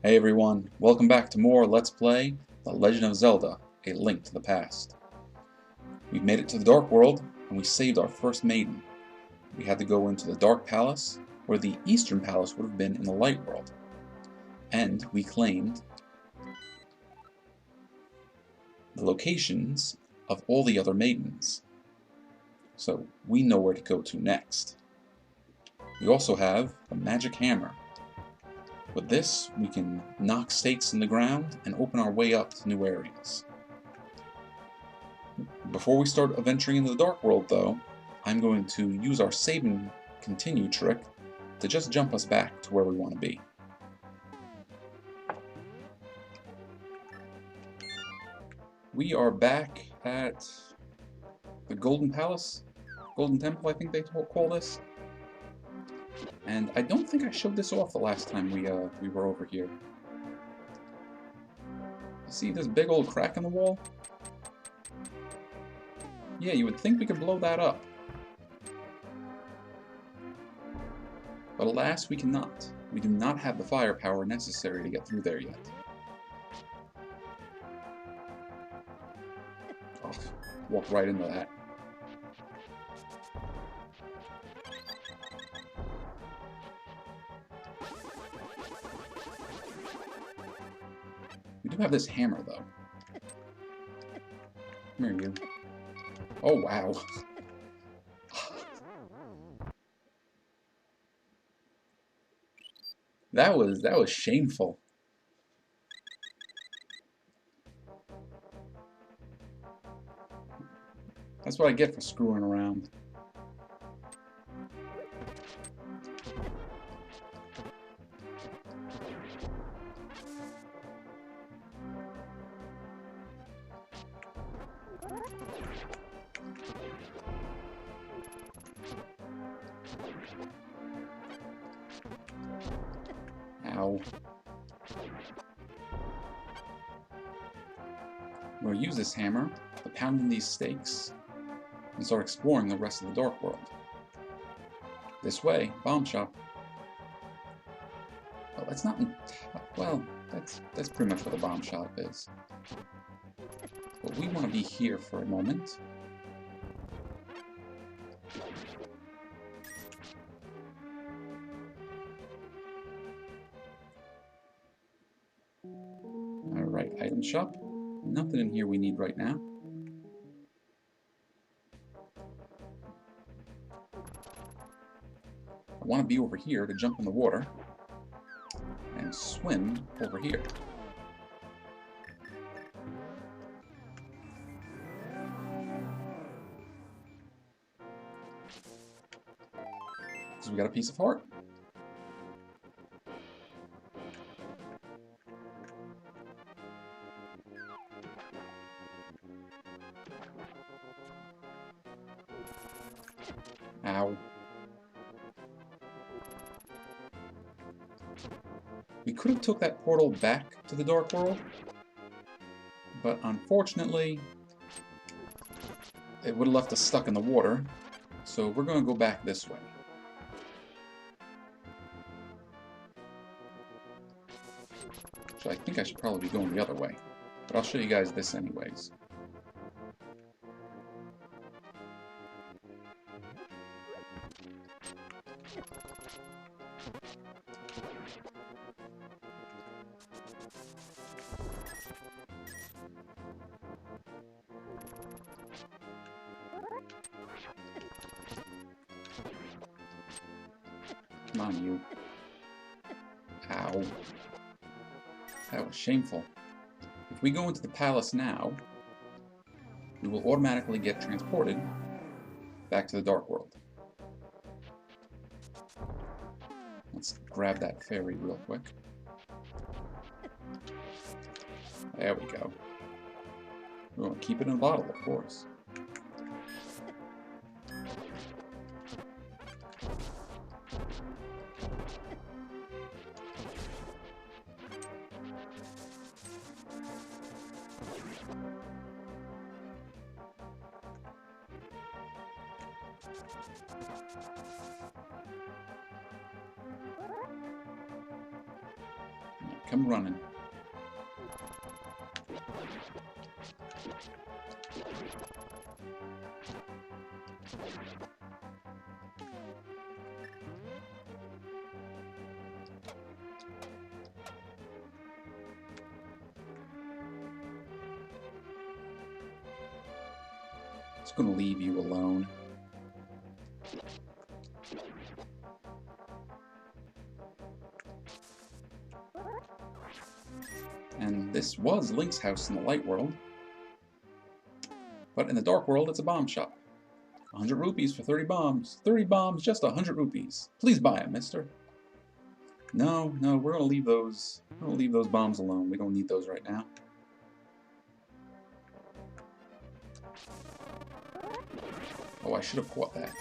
Hey everyone, welcome back to more Let's Play The Legend of Zelda, A Link to the Past. We've made it to the Dark World, and we saved our first maiden. We had to go into the Dark Palace, where the Eastern Palace would have been in the Light World. And we claimed the locations of all the other maidens. So we know where to go to next. We also have a magic hammer. With this, we can knock stakes in the ground and open our way up to new areas. Before we start adventuring into the Dark World, though, I'm going to use our save and continue trick to just jump us back to where we want to be. We are back at the Golden Palace, Golden Temple, I think they call this. And I don't think I showed this off the last time we were over here. See this big old crack in the wall? Yeah, you would think we could blow that up. But alas, we cannot. We do not have the firepower necessary to get through there yet. Oh, walked right into that. We do have this hammer, though. Come here, you. Oh, wow. That was shameful. That's what I get for screwing around. Ow. I'm going to use this hammer to pound in these stakes and start exploring the rest of the Dark World. This way, bomb shop. Well, that's not well, that's pretty much what the bomb shop is. But we want to be here for a moment. Alright, item shop. Nothing in here we need right now. I want to be over here to jump in the water and swim over here. So we got a piece of heart. Ow. We could have took that portal back to the Dark World, but unfortunately, it would have left us stuck in the water, so we're going to go back this way. So I think I should probably be going the other way, but I'll show you guys this anyways. Come on, you. Ow. That was shameful. If we go into the palace now, we will automatically get transported back to the Dark World. Let's grab that fairy real quick. There we go. We're going to keep it in a bottle, of course. Come running. Just gonna leave you alone. And this was Link's house in the light world. But in the dark world, it's a bomb shop. 100 rupees for 30 bombs. 30 bombs, just 100 rupees. Please buy it, mister. No, we're gonna leave those. We're gonna leave those bombs alone. We don't need those right now. Oh, I should have caught that.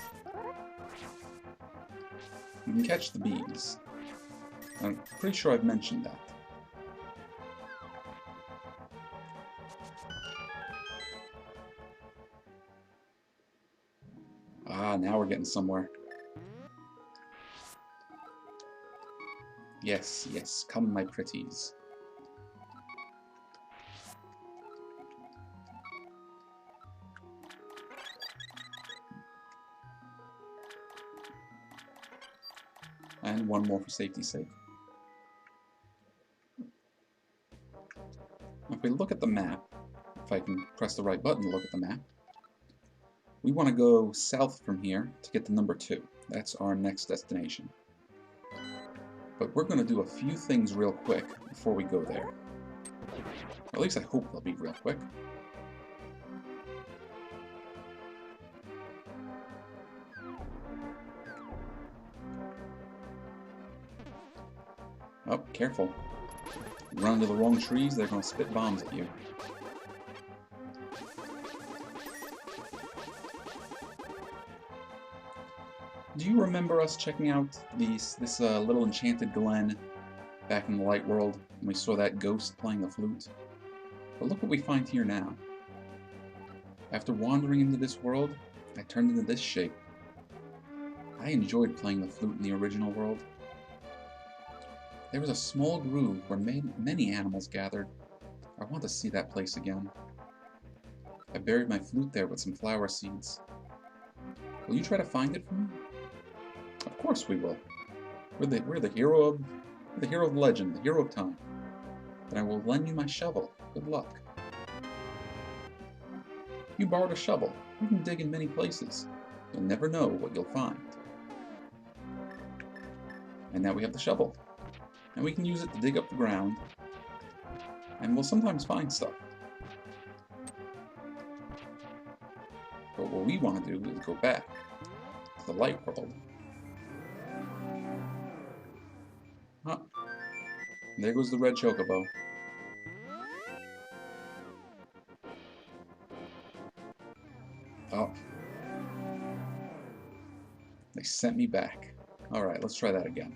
You can catch the bees. I'm pretty sure I've mentioned that. Ah, now we're getting somewhere. Yes, yes, come my pretties. And one more for safety's sake. If we look at the map, if I can press the right button to look at the map, we want to go south from here to get to number 2. That's our next destination. But we're going to do a few things real quick before we go there. Or at least I hope they'll be real quick. Oh, careful. Run into the wrong trees, they're going to spit bombs at you. Do you remember us checking out this little enchanted glen back in the light world when we saw that ghost playing the flute? But look what we find here now. After wandering into this world, I turned into this shape. I enjoyed playing the flute in the original world. There was a small grove where many animals gathered. I want to see that place again. I buried my flute there with some flower seeds. Will you try to find it for me? Of course we will. We're the hero of the legend, the hero of time. Then I will lend you my shovel. Good luck. You borrowed a shovel. You can dig in many places. You'll never know what you'll find. And now we have the shovel. And we can use it to dig up the ground. And we'll sometimes find stuff. But what we want to do is go back to the light world. Huh. There goes the red chocobo. Oh. They sent me back. Alright, let's try that again.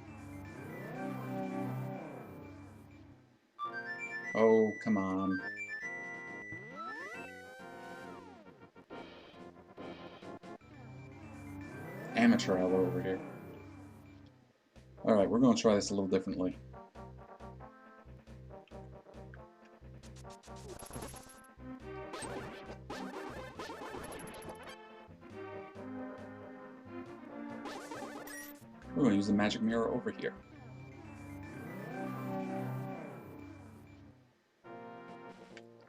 Oh, come on. Amateur hour over here. Alright, we're going to try this a little differently. We're going to use the magic mirror over here.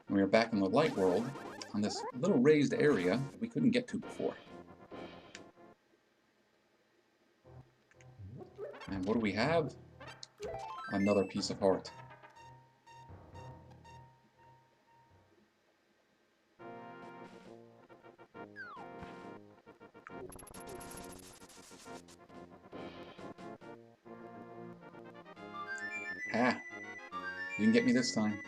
We are back in the light world on this little raised area that we couldn't get to before. And what do we have? Another piece of heart. Ha! You didn't get me this time.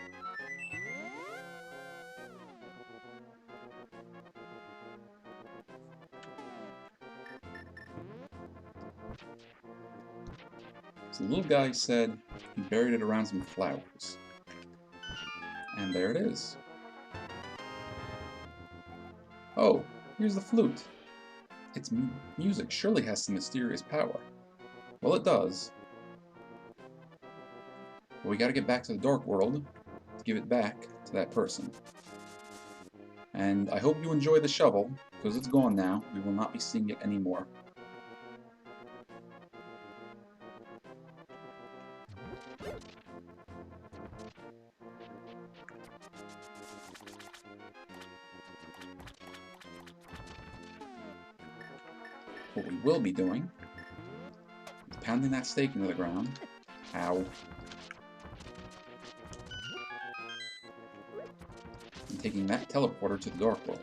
So the little guy said he buried it around some flowers. And there it is. Oh, here's the flute. Its music surely has some mysterious power. Well, it does. But we gotta get back to the Dark World to give it back to that person. And I hope you enjoy the shovel, because it's gone now. We will not be seeing it anymore. What we will be doing is pounding that stake into the ground. Ow. And taking that teleporter to the Dark World.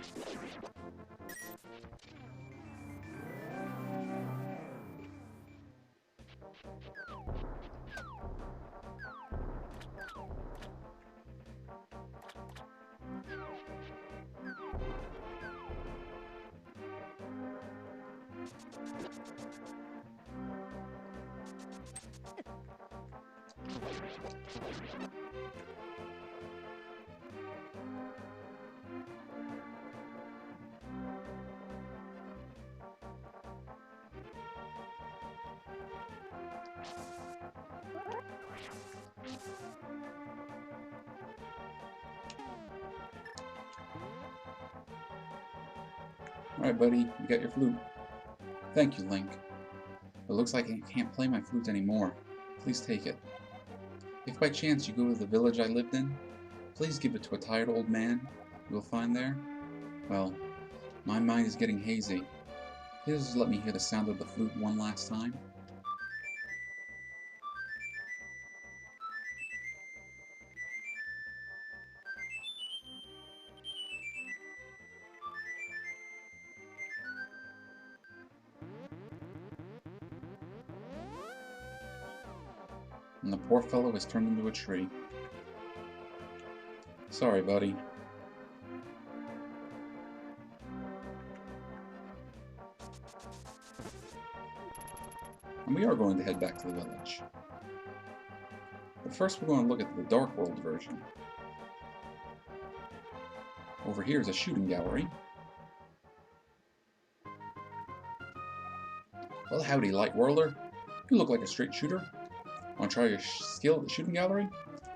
Alright, buddy, you got your flute. Thank you, Link. It looks like I can't play my flute anymore. Please take it. If by chance you go to the village I lived in, please give it to a tired old man you will find there. Well, my mind is getting hazy. Please just let me hear the sound of the flute one last time. And the poor fellow has turned into a tree. Sorry, buddy. And we are going to head back to the village. But first we're going to look at the Dark World version. Over here is a shooting gallery. Well, howdy, light whirler. You look like a straight shooter. Want to try your skill at the shooting gallery?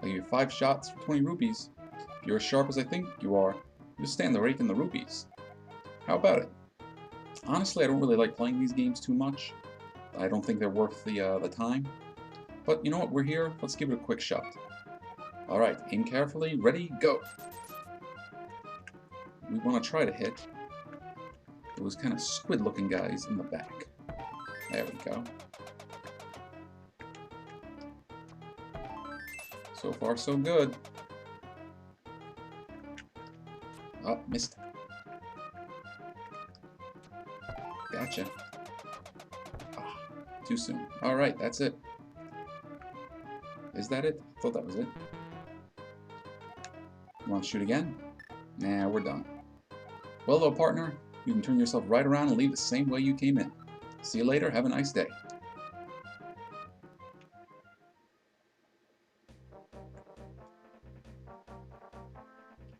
I'll give you 5 shots for 20 rupees. If you're as sharp as I think you are, you'll stand to rake in the rupees. How about it? Honestly, I don't really like playing these games too much. I don't think they're worth the time. But you know what, we're here, let's give it a quick shot. Alright, aim carefully, ready, go! We want to try to hit those kind of squid-looking guys in the back. There we go. So far, so good. Oh, missed. Gotcha. Ah, too soon. Alright, that's it. Is that it? I thought that was it. You want to shoot again? Nah, we're done. Well, though, partner, you can turn yourself right around and leave the same way you came in. See you later. Have a nice day.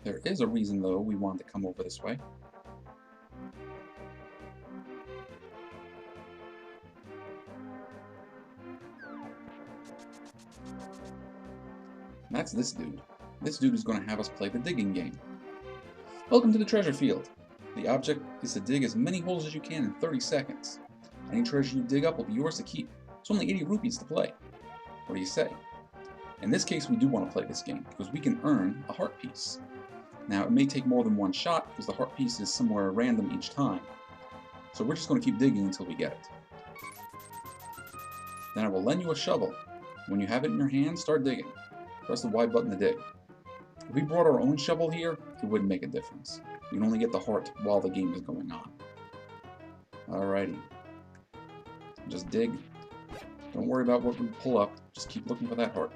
There is a reason, though, we wanted to come over this way. And that's this dude. This dude is going to have us play the digging game. Welcome to the treasure field. The object is to dig as many holes as you can in 30 seconds. Any treasure you dig up will be yours to keep. It's only 80 rupees to play. What do you say? In this case, we do want to play this game, because we can earn a heart piece. Now, it may take more than one shot, because the heart piece is somewhere random each time. So we're just going to keep digging until we get it. Then I will lend you a shovel. When you have it in your hand, start digging. Press the Y button to dig. If we brought our own shovel here, it wouldn't make a difference. You can only get the heart while the game is going on. Alrighty. Just dig. Don't worry about what we pull up, just keep looking for that heart.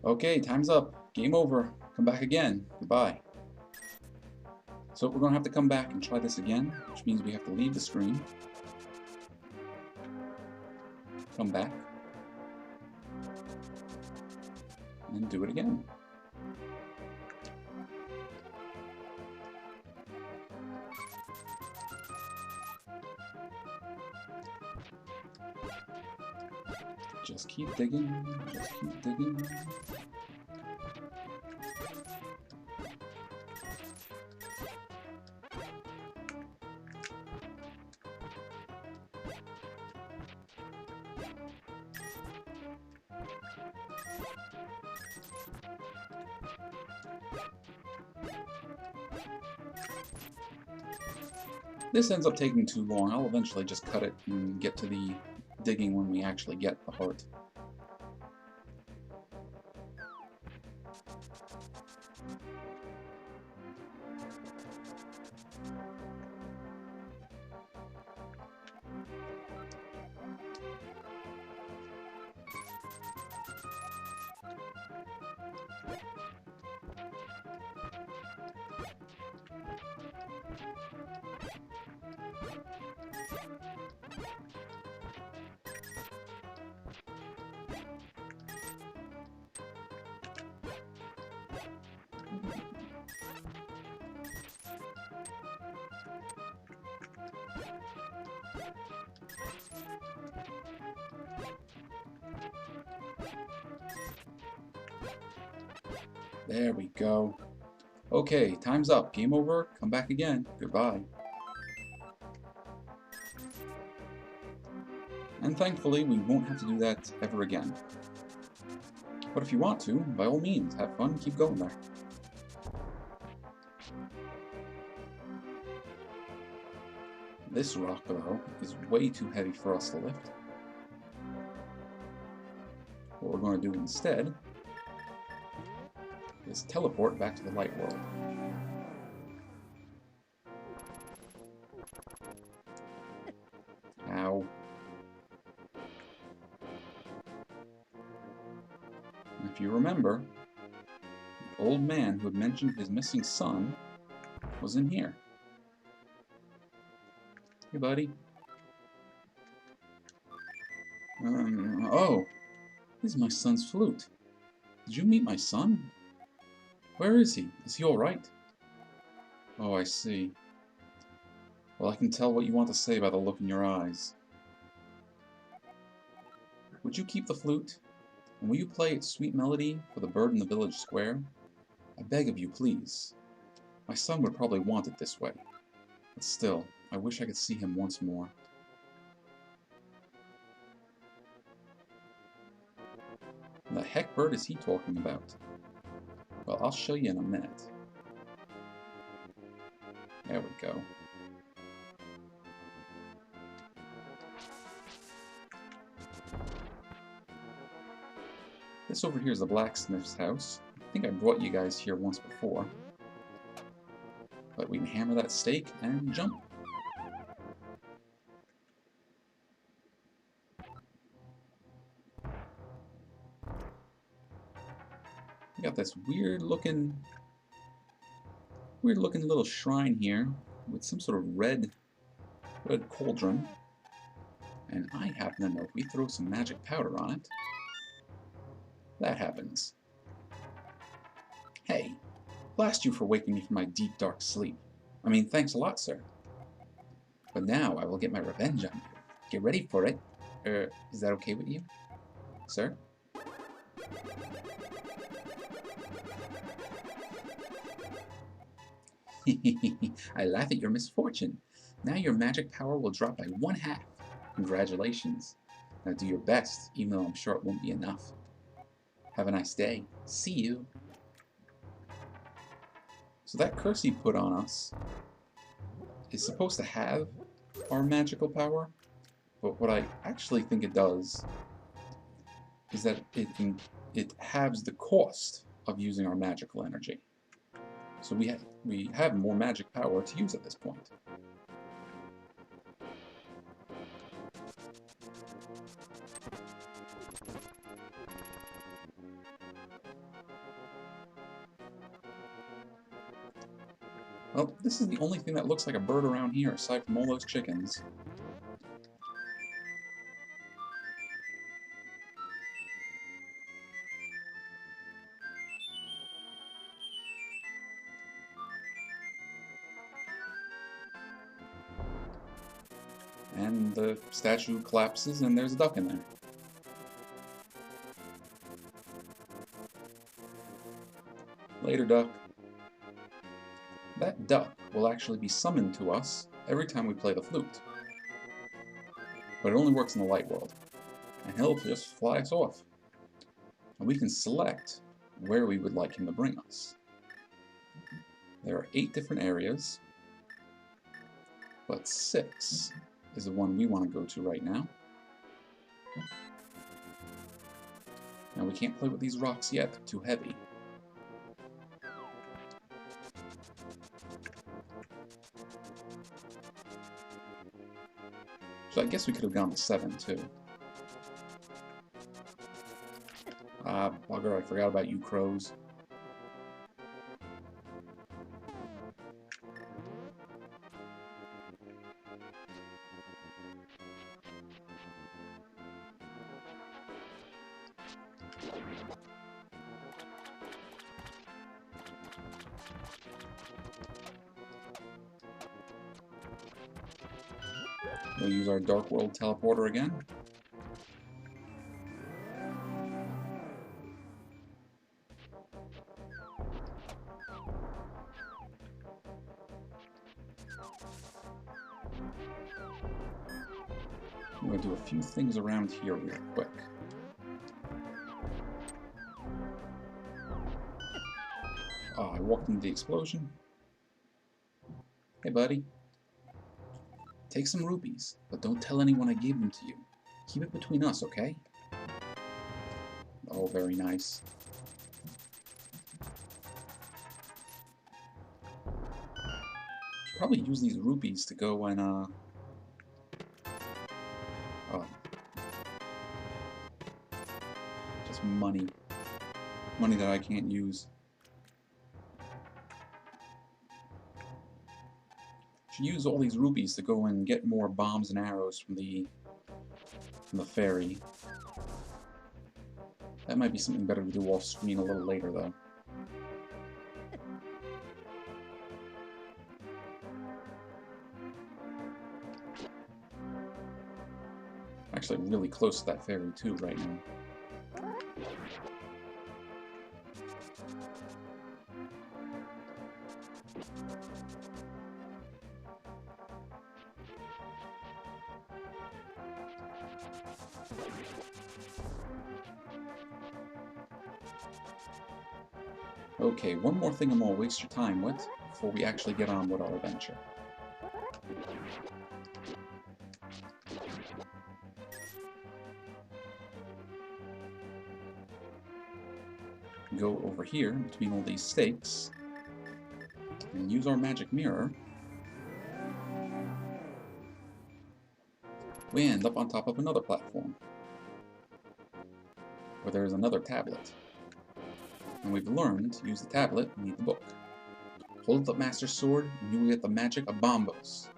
Okay, time's up. Game over. Come back again. Goodbye. So we're going to have to come back and try this again, which means we have to leave the screen, come back, and do it again. Just keep digging, just keep digging. This ends up taking too long. I'll eventually just cut it and get to the digging when we actually get the heart. There we go. Okay, time's up. Game over. Come back again. Goodbye. And thankfully, we won't have to do that ever again. But if you want to, by all means, have fun, keep going there. This rock, though, is way too heavy for us to lift. What we're going to do instead is teleport back to the light world. Ow. And if you remember, the old man who had mentioned his missing son was in here. Hey, buddy. Oh, this is my son's flute. Did you meet my son? Where is he? Is he alright? Oh, I see. Well, I can tell what you want to say by the look in your eyes. Would you keep the flute? And will you play its sweet melody for the bird in the village square? I beg of you, please. My son would probably want it this way. But still, I wish I could see him once more. The heck bird is he talking about? Well, I'll show you in a minute. There we go. This over here is the blacksmith's house. I think I brought you guys here once before. But we can hammer that stake and jump. We got this weird looking little shrine here with some sort of red cauldron. And I happen to know if we throw some magic powder on it, that happens. Hey, blast you for waking me from my deep dark sleep. I mean, thanks a lot, sir. But now I will get my revenge on you. Get ready for it. Is that okay with you, sir? I laugh at your misfortune. Now your magic power will drop by 1/2. Congratulations. Now do your best, even though I'm sure it won't be enough. Have a nice day. See you. So that curse he put on us is supposed to have our magical power, but what I actually think it does is that it halves the cost of using our magical energy. So we have more magic power to use at this point. Well, this is the only thing that looks like a bird around here, aside from all those chickens. And the statue collapses and there's a duck in there. Later, duck. That duck will actually be summoned to us every time we play the flute. But it only works in the light world. And he'll just fly us off. And we can select where we would like him to bring us. There are 8 different areas, but 6 is the one we want to go to right now. Now we can't play with these rocks yet, they're too heavy. So I guess we could have gone to 7 too. Ah, bugger, I forgot about you crows. We'll use our Dark World teleporter again. I'm going to do a few things around here real quick. Oh, I walked into the explosion. Hey, buddy. Take some rupees, but don't tell anyone I gave them to you. Keep it between us, okay? Oh, very nice. Should probably use these rupees to go and, oh. Just money. Money that I can't use. Should use all these rupees to go and get more bombs and arrows from the ferry. That might be something better to do off screen a little later, though. Actually, really close to that ferry too right now. Okay, one more thing I'm gonna waste your time with before we actually get on with our adventure. Go over here between all these stakes and use our magic mirror. We end up on top of another platform where there is another tablet. And we've learned to use the tablet and need the book. Hold the Master Sword and you will get the magic of bombos.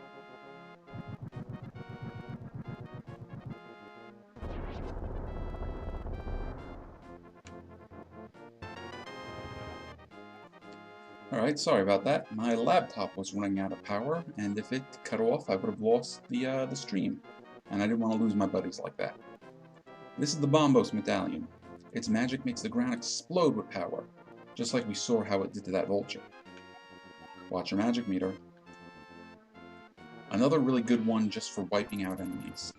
Alright, sorry about that. My laptop was running out of power, and if it cut off, I would have lost the stream. And I didn't want to lose my buddies like that. This is the Bombos medallion. Its magic makes the ground explode with power, just like we saw how it did to that vulture. Watch your magic meter. Another really good one just for wiping out enemies.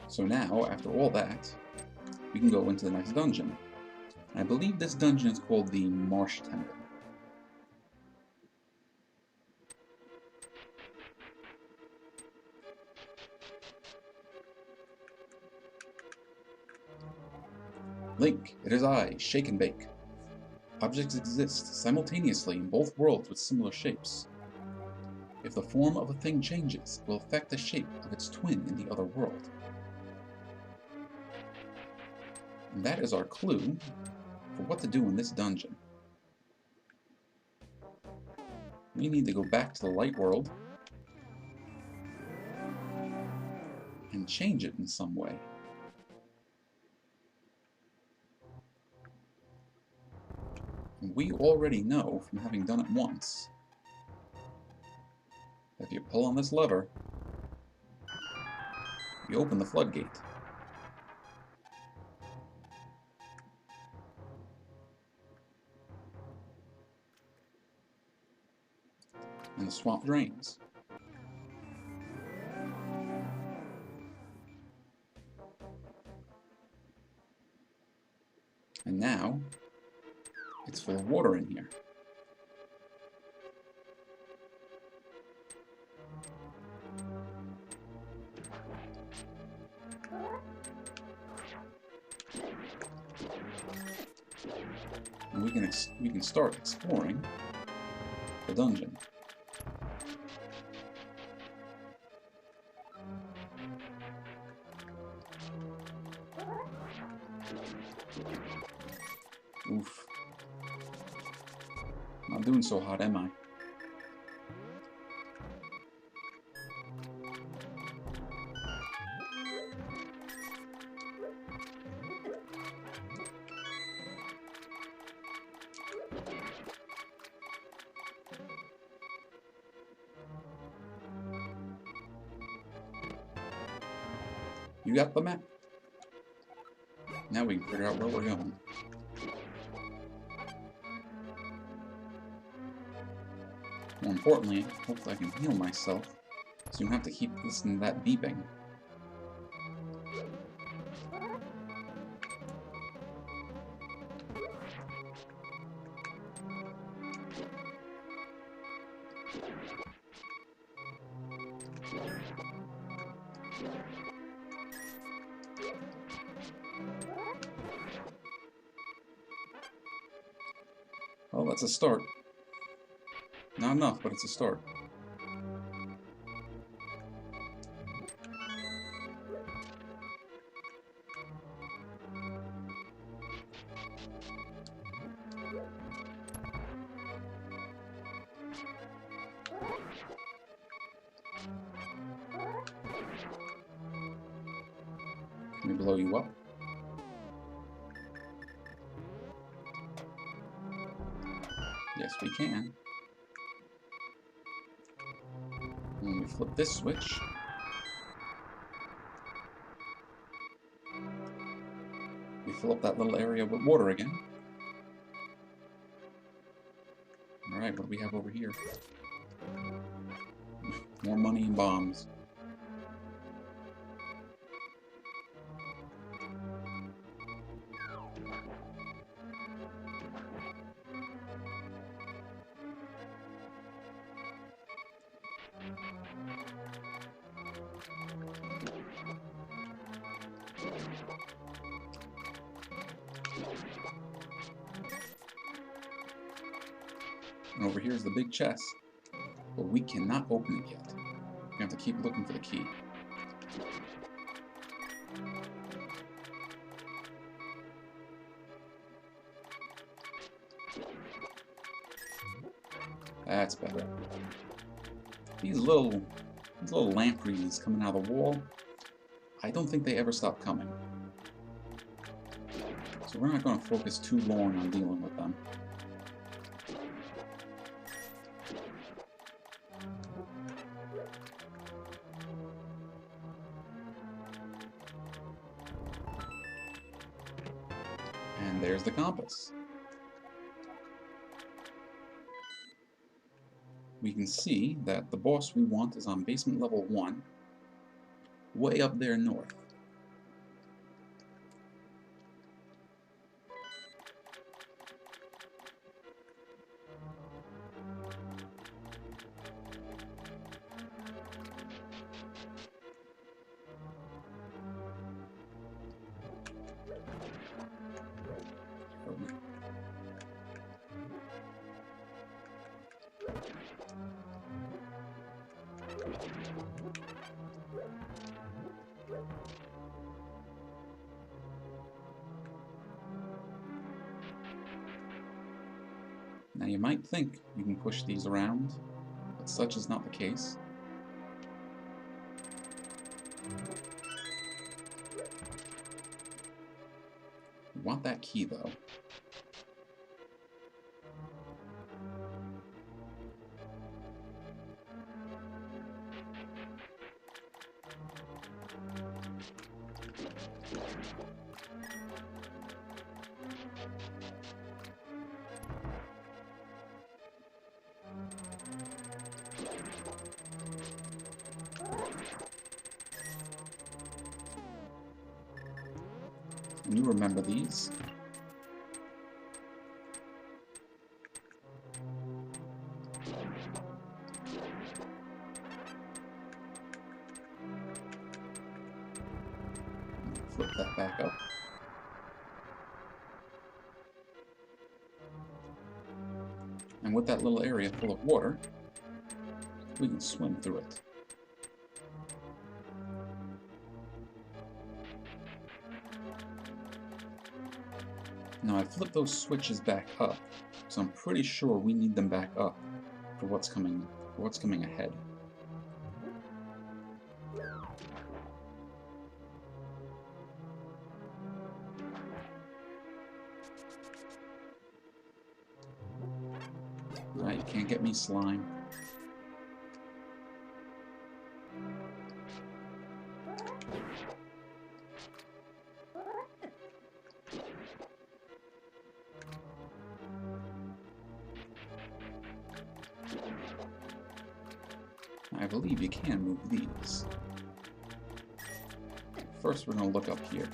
So now, after all that, we can go into the next dungeon. I believe this dungeon is called the Marsh Temple. Link, it is I, Shake and Bake. Objects exist simultaneously in both worlds with similar shapes. If the form of a thing changes, it will affect the shape of its twin in the other world. And that is our clue for what to do in this dungeon. We need to go back to the light world and change it in some way. And we already know from having done it once that if you pull on this lever, you open the floodgate. And the swamp drains. And now, it's full of water in here. And we can start exploring the dungeon. Oof. Not doing so hot, am I? You got the map. Now we can figure out where we're going. More importantly, hopefully I can heal myself, so you don't have to keep listening to that beeping. Well, that's a start. Not enough, but it's a start. Let me blow you up. Yes, we can. When we flip this switch, we fill up that little area with water again. Alright, what do we have over here? More money and bombs. And over here is the big chest, but we cannot open it yet. We have to keep looking for the key. That's better. These little lampreys coming out of the wall, I don't think they ever stop coming. So we're not going to focus too long on dealing with them. And there's the compass. We can see that the boss we want is on basement level 1, way up there north. Now you might think you can push these around, but such is not the case. We want that key though. And you remember these. Flip that back up. And with that little area full of water, we can swim through it. Now I flipped those switches back up, so I'm pretty sure we need them back up for what's coming ahead. Alright, you can't get me, slime. I believe you can move these. First, we're going to look up here.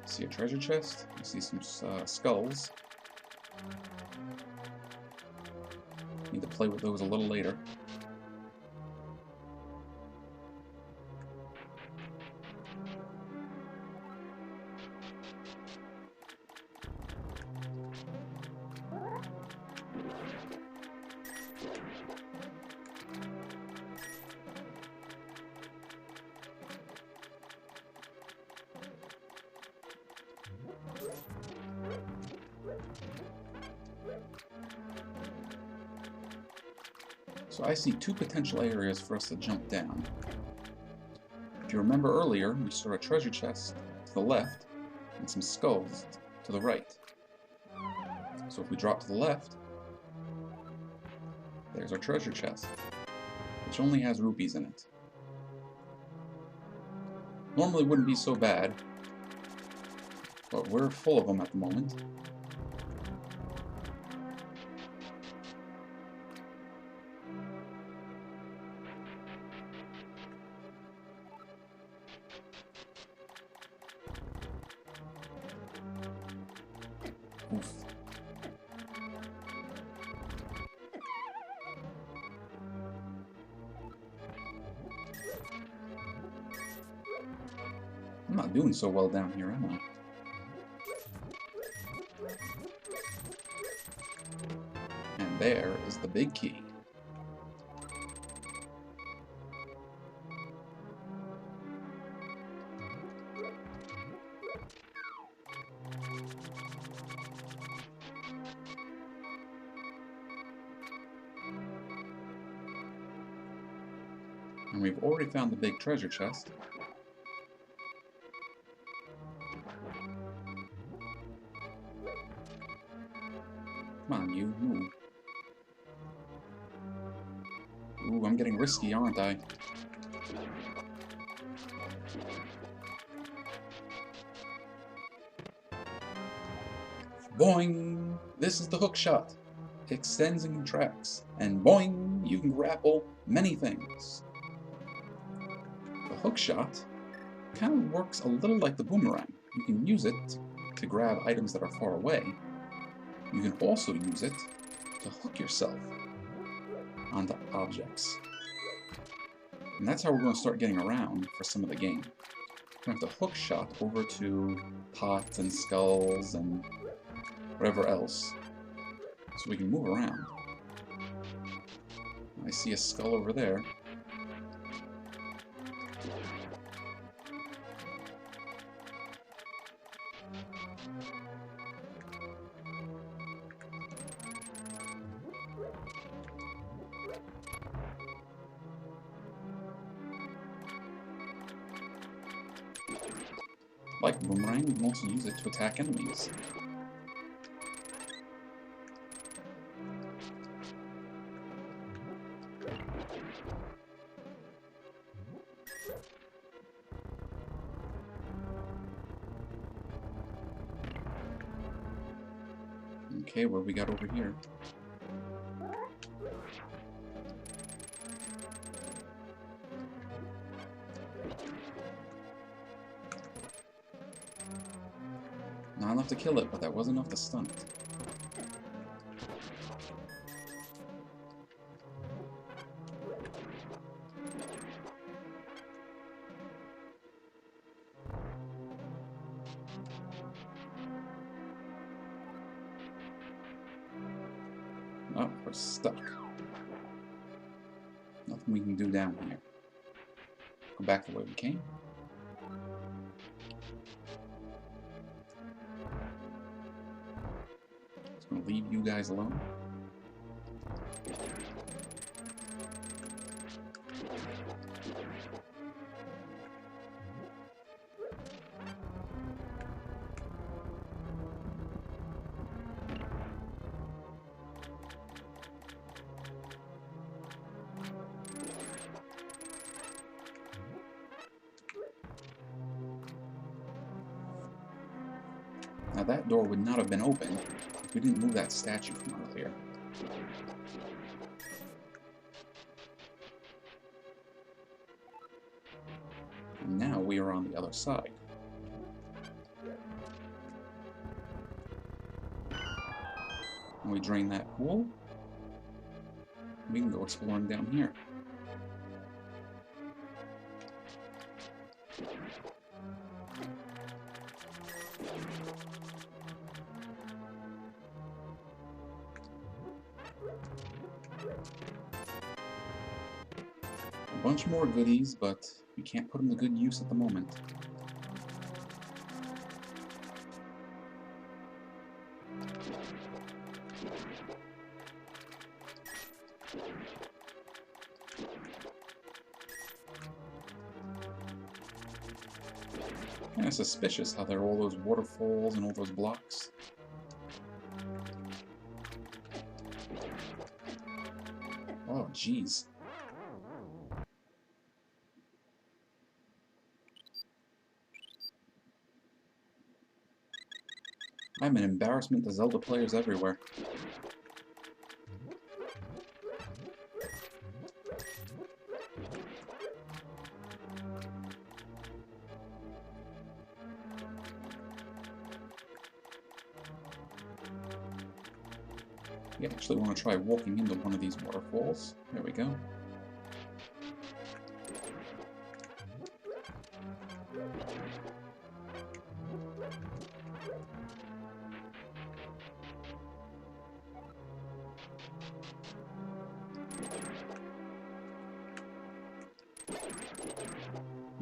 See a treasure chest. I see some skulls. Need to play with those a little later. So I see two potential areas for us to jump down. If you remember earlier, we saw a treasure chest to the left and some skulls to the right. So if we drop to the left, there's our treasure chest, which only has rupees in it. Normally wouldn't be so bad, but we're full of them at the moment. Oof. I'm not doing so well down here, am I? And there is the big key. And we've already found the big treasure chest. Come on, you, move. Ooh, I'm getting risky, aren't I? Boing! This is the hook shot. It extends and contracts. And boing! You can grapple many things. The hook shot kind of works a little like the boomerang. You can use it to grab items that are far away. You can also use it to hook yourself onto objects. And that's how we're going to start getting around for some of the game. We're going to have to hook shot over to pots and skulls and whatever else, so we can move around. I see a skull over there. Like Boomerang, we can also use it to attack enemies. Okay, what do we got over here? Not enough to kill it, but that was enough to stun it. Oh, we're stuck. Nothing we can do down here. Go back the way we came. Just gonna leave you guys alone. Now that door would not have been open if we didn't move that statue from earlier. And now we are on the other side. When we drain that pool, we can go exploring down here. A bunch more goodies, but we can't put them to good use at the moment. Kind of suspicious how there are all those waterfalls and all those blocks. Oh, jeez. I'm an embarrassment to Zelda players everywhere. We actually want to try walking into one of these waterfalls. There we go.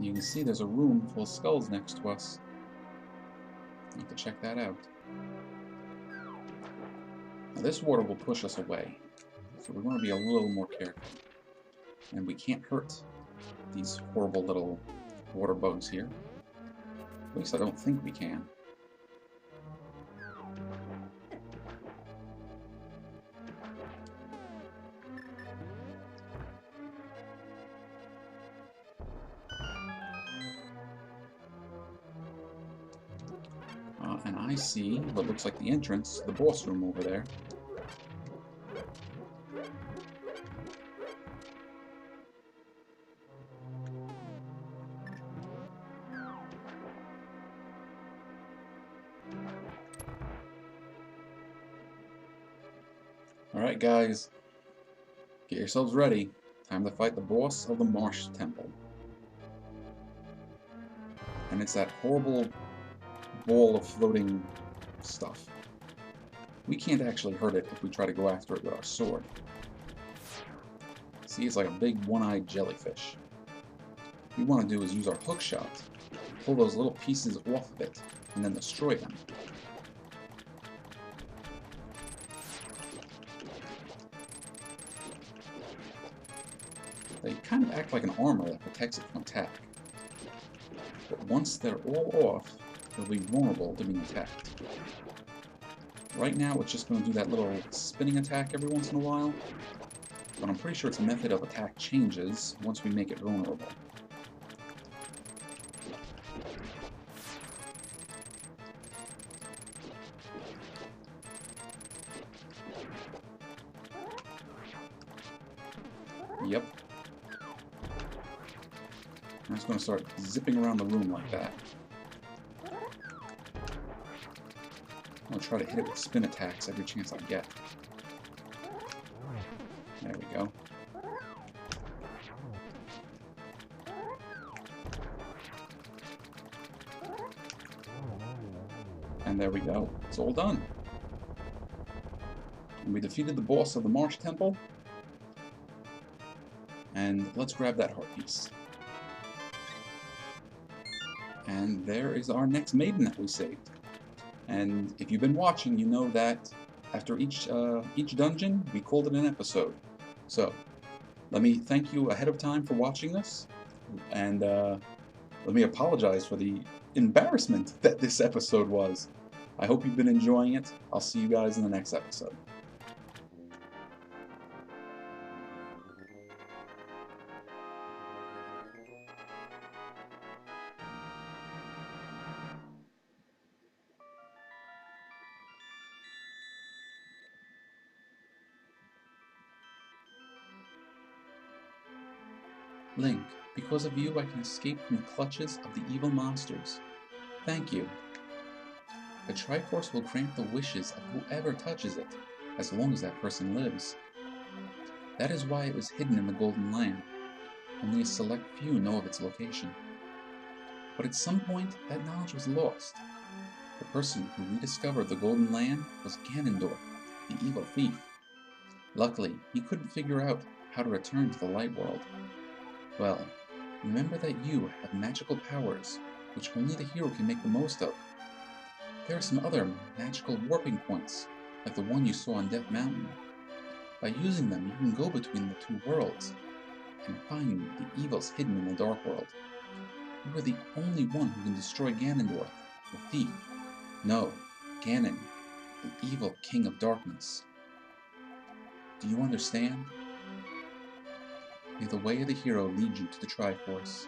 You can see there's a room full of skulls next to us. I have to check that out. Now this water will push us away, so we want to be a little more careful. And we can't hurt these horrible little water bugs here. At least I don't think we can. And I see what looks like the entrance to the boss room over there. Alright guys, get yourselves ready. Time to fight the boss of the Marsh Temple. And it's that horrible ball of floating stuff. We can't actually hurt it if we try to go after it with our sword. See, it's like a big one-eyed jellyfish. What we want to do is use our hook shot, pull those little pieces off of it, and then destroy them. They kind of act like an armor that protects it from attack. But once they're all off, it'll be vulnerable to being attacked. Right now, it's just going to do that little spinning attack every once in a while, but I'm pretty sure its method of attack changes once we make it vulnerable. Yep. I'm just going to start zipping around the room like that. I'll try to hit it with spin attacks every chance I get. There we go. And there we go. It's all done. And we defeated the boss of the Marsh Temple. And let's grab that heart piece. And there is our next maiden that we saved. And if you've been watching, you know that after each dungeon, we called it an episode. So, let me thank you ahead of time for watching this, and let me apologize for the embarrassment that this episode was. I hope you've been enjoying it. I'll see you guys in the next episode. Link, because of you I can escape from the clutches of the evil monsters. Thank you. The Triforce will grant the wishes of whoever touches it, as long as that person lives. That is why it was hidden in the Golden Land. Only a select few know of its location. But at some point, that knowledge was lost. The person who rediscovered the Golden Land was Ganondorf, the evil thief. Luckily, he couldn't figure out how to return to the Light World. Well, remember that you have magical powers, which only the hero can make the most of. There are some other magical warping points, like the one you saw on Death Mountain. By using them, you can go between the two worlds, and find the evils hidden in the Dark World. You are the only one who can destroy Ganondorf, the thief. No, Ganon, the evil King of Darkness. Do you understand? May the way of the hero lead you to the Triforce.